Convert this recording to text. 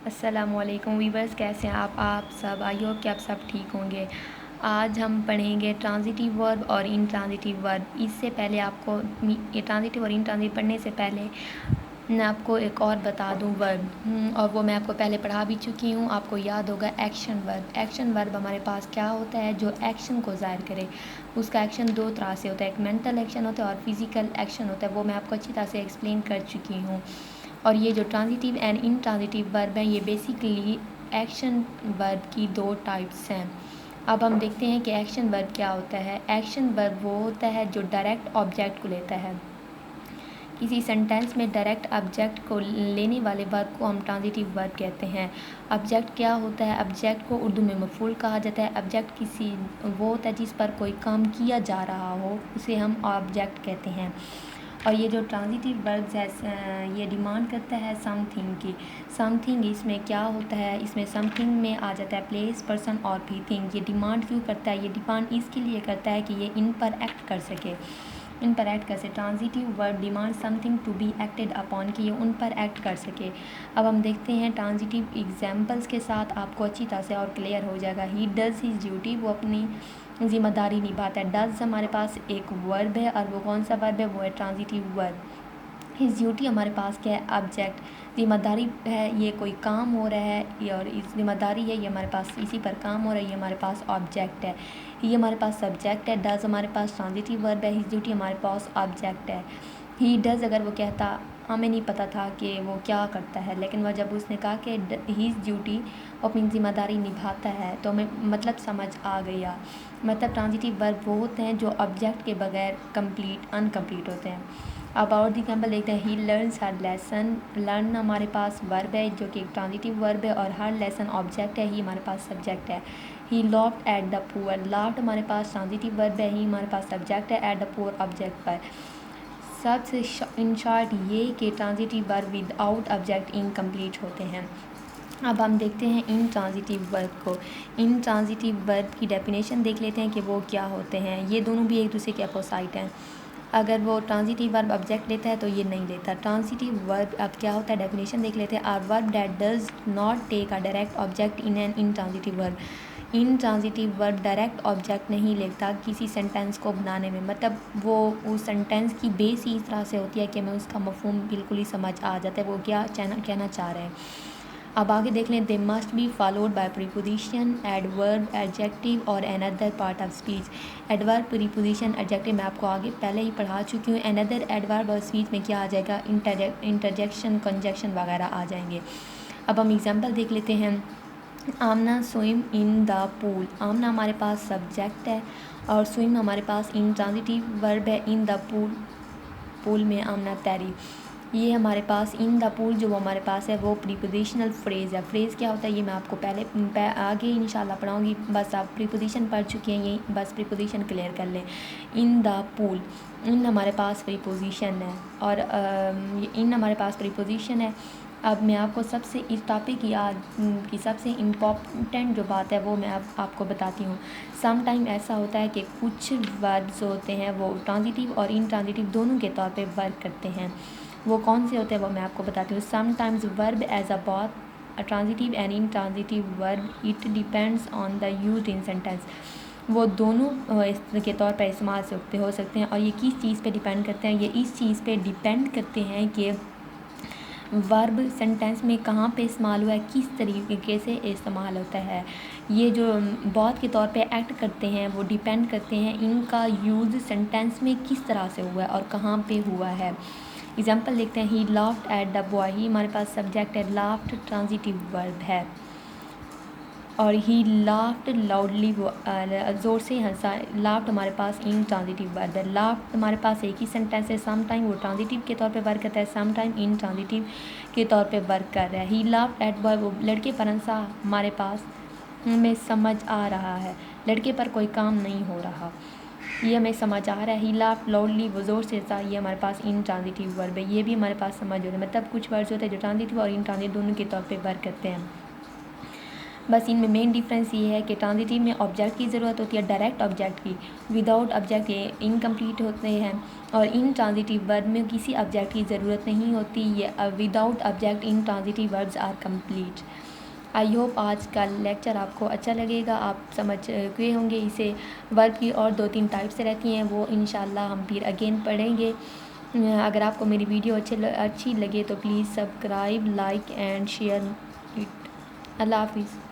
अस्सलामुअलैकुम वीवर्स, कैसे हैं आप सब। आई होप कि आप सब ठीक होंगे। आज हम पढ़ेंगे ट्रांजिटिव वर्ब और इंट्रांजिटिव वर्ब। इससे पहले आपको ये ट्रांजिटिव और इंट्रांजिटिव पढ़ने से पहले मैं आपको एक और बता दूं वर्ब, और वो मैं आपको पहले पढ़ा भी चुकी हूँ। आपको याद होगा एक्शन वर्ब। एक्शन वर्ब हमारे पास क्या होता है, जो एक्शन को ज़ाहिर करे। उसका एक्शन दो तरह से होता है, एक मेंटल एक्शन होता है और फिज़िकल एक्शन होता है। वो मैं आपको अच्छी तरह से एक्सप्लेन कर चुकी हूँ। और ये जो ट्रांजिटिव एंड इंट्रांजिटिव वर्ब हैं, ये बेसिकली एक्शन वर्ब की दो टाइप्स हैं। अब हम देखते हैं कि एक्शन वर्ब क्या होता है। एक्शन वर्ब वो होता है जो डायरेक्ट ऑब्जेक्ट को लेता है। किसी सेंटेंस में डायरेक्ट ऑब्जेक्ट को लेने वाले वर्ब को हम ट्रांजिटिव वर्ब कहते हैं। ऑब्जेक्ट क्या होता है, ऑब्जेक्ट को उर्दू में मफ़ूल कहा जाता है। ऑब्जेक्ट किसी वो होता है जिस पर कोई काम किया जा रहा हो, उसे हम ऑब्जेक्ट कहते हैं। और ये जो ट्रांजिटिव वर्ब्स है, ये डिमांड करता है समथिंग की। समथिंग इसमें क्या होता है, इसमें समथिंग में आ जाता है प्लेस, पर्सन और भी थिंग। ये डिमांड क्यों करता है, ये डिमांड इसके लिए करता है कि ये इन पर एक्ट कर सके। इन पर एक्ट कर सके। Transitive verb demand something to be acted upon, कि ये उन पर एक्ट कर सके। अब हम देखते हैं ट्रांजिटिव एग्जाम्पल्स के साथ, आपको अच्छी तरह से और क्लियर हो जाएगा। ही डज़ हिज ड्यूटी, वो अपनी ज़िम्मेदारी निभाता है। डज़ हमारे पास एक वर्ब है, और वो कौन सा वर्ब है, वो है ट्रांजिटिव वर्ब। हिज ड्यूटी हमारे पास क्या है, ऑब्जेक्ट। ज़िम्मेदारी है, ये कोई काम हो रहा है, ये और इस ज़िम्मेदारी है, ये हमारे पास इसी पर काम हो रहा है, ये हमारे पास ऑब्जेक्ट है। ये हमारे पास सब्जेक्ट है। डज़ हमारे पास ट्रांजिटिव वर्ब है। हिज ड्यूटी हमारे पास ऑब्जेक्ट है। ही डज़ अगर वो कहता, हमें नहीं पता था कि वो क्या करता है, लेकिन वह जब उसने कहा कि हीज़ ड्यूटी, वो अपनी ज़िम्मेदारी निभाता है, तो हमें मतलब समझ आ गया। मतलब ट्रांजिटिव वर्ब वो होते हैं जो ऑब्जेक्ट के बगैर कंप्लीट अनकम्प्लीट होते हैं। अब और एग्जाम्पल देखते हैं। ही लर्नस हर लेसन। लर्न हमारे पास वर्ब है जो कि एक ट्रांजिटिव वर्ब है, और हर लेसन ऑब्जेक्ट है। ही हमारे पास सब्जेक्ट है। He laughed at the poor. Laughed हमारे पास ट्रांजिटिव वर्ब है। ही हमारे पास सब्जेक्ट है। एट द पुअर ऑब्जेक्ट पर। सबसे इन शॉर्ट ये कि transitive verb without object incomplete होते हैं। अब हम देखते हैं इन ट्रांजिटिव वर्ब को। इन ट्रांजिटिव वर्ब की डेफिनेशन देख लेते हैं कि वो क्या होते हैं। ये दोनों भी एक दूसरे के अपोजिट हैं। अगर वो ट्रांजिटिव वर्ब ऑब्जेक्ट लेता है तो ये नहीं लेता। ट्रांजिटिव वर्ब अब क्या होता है, डेफिनेशन देख लेते हैं। Are verb that does not take a direct object in an intransitive verb. Intransitive verb direct object नहीं लेता किसी सेंटेंस को बनाने में। मतलब वो उस सेंटेंस की बेस ही इस तरह से होती है कि हमें उसका मफहूम बिल्कुल ही समझ आ जाता है वो क्या कहना चाह रहे हैं। अब आगे देख लें। They must be followed by preposition, adverb, adjective और another part of speech. Adverb, preposition, adjective मैं आपको आगे पहले ही पढ़ा चुकी हूँ। अनदर एडवर्ब और स्पीच में क्या आ जाएगा, इंटरजेक्शन, कंजक्शन वगैरह आ जाएंगे। अब हम एग्जाम्पल देख लेते हैं। आमना स्विम इन द पूल। आमना हमारे पास सब्जेक्ट है, और स्विम हमारे पास इन ट्रांजिटिव वर्ब है। इन द पूल, पूल में आमना तैरी। ये हमारे पास इन द पूल जो वो हमारे पास है वो प्रीपोजिशनल फ्रेज़ है। फ्रेज़ क्या होता है ये मैं आपको पहले आगे इंशाल्लाह पढ़ाऊँगी। बस आप प्रीपोजिशन पढ़ चुके हैं, यही बस प्रीपोजिशन क्लियर कर लें। इन द पूल, इन हमारे पास प्रीपोजिशन है, और इन हमारे पास प्रीपोजिशन है। अब मैं आपको सबसे इस टॉपिक की सबसे इम्पॉर्टेंट जो बात है वो मैं आपको बताती हूँ। सम टाइम ऐसा होता है कि कुछ वर्ब्स होते हैं वो ट्रांजिटिव और इंट्रांजिटिव दोनों के तौर पे वर्क करते हैं। वो कौन से होते हैं वो मैं आपको बताती हूँ। Sometimes verb as a both transitive and intransitive verb, it depends on the use in sentence. वो दोनों के तौर पर इस्तेमाल से हो सकते हैं, और ये किस चीज़ पे डिपेंड करते हैं, ये इस चीज़ पे डिपेंड करते हैं कि वर्ब सेंटेंस में कहाँ पे इस्तेमाल हुआ है, किस तरीके से इस्तेमाल होता है। ये जो बहुत के तौर पे एक्ट करते हैं वो डिपेंड करते हैं इनका यूज़ सेंटेंस में किस तरह से हुआ है और कहाँ पे हुआ है। एग्जाम्पल देखते हैं। He laughed at the boy. He हमारे पास सब्जेक्ट है, लाफ्ड ट्रांजिटिव वर्ब है। और ही लाफ्ड लाउडली, ज़ोर से हंसा। लाफ्ड हमारे पास इन ट्रांजिटिव वर्ब है। लाफ्ड हमारे पास एक ही सेंटेंस है, सम टाइम वो ट्रांजिटिव के तौर पे वर्क करता है, सम टाइम इन ट्रांजिटिव के तौर पे वर्क कर रहा है। ही लाफ्ड एट बॉय, वो लड़के पर हंसा, हमारे पास हमें समझ आ रहा है लड़के पर कोई काम नहीं हो रहा, ये हमें समझ आ रहा है। ही लाफ्ड लाउडली, वो ज़ोर से हंसा, ये हमारे पास इन ट्रांजिटिव वर्ब है। ये भी हमारे पास समझ हो रहा है। मतलब कुछ वर्ड्स होते हैं जो ट्रांजिटिव और इन ट्रांजिटिव दोनों के तौर पर वर्क करते हैं। बस इनमें मेन डिफरेंस ये है कि ट्रांजिटिव में ऑब्जेक्ट की ज़रूरत होती है, डायरेक्ट ऑब्जेक्ट की। विदाउट ऑब्जेक्ट ये इनकम्प्लीट होते हैं, और इन ट्रांजिटिव वर्ब में किसी ऑब्जेक्ट की ज़रूरत नहीं होती। ये without object intransitive verbs are complete. I hope आज का लेक्चर आपको अच्छा लगेगा, आप समझ गए होंगे इसे। वर्ब की और 2-3 टाइप्स रहती हैं, वो इंशाल्लाह हम फिर अगेन पढ़ेंगे। अगर आपको मेरी वीडियो अच्छी लगे तो please subscribe, like and share it. अल्लाह हाफिज़।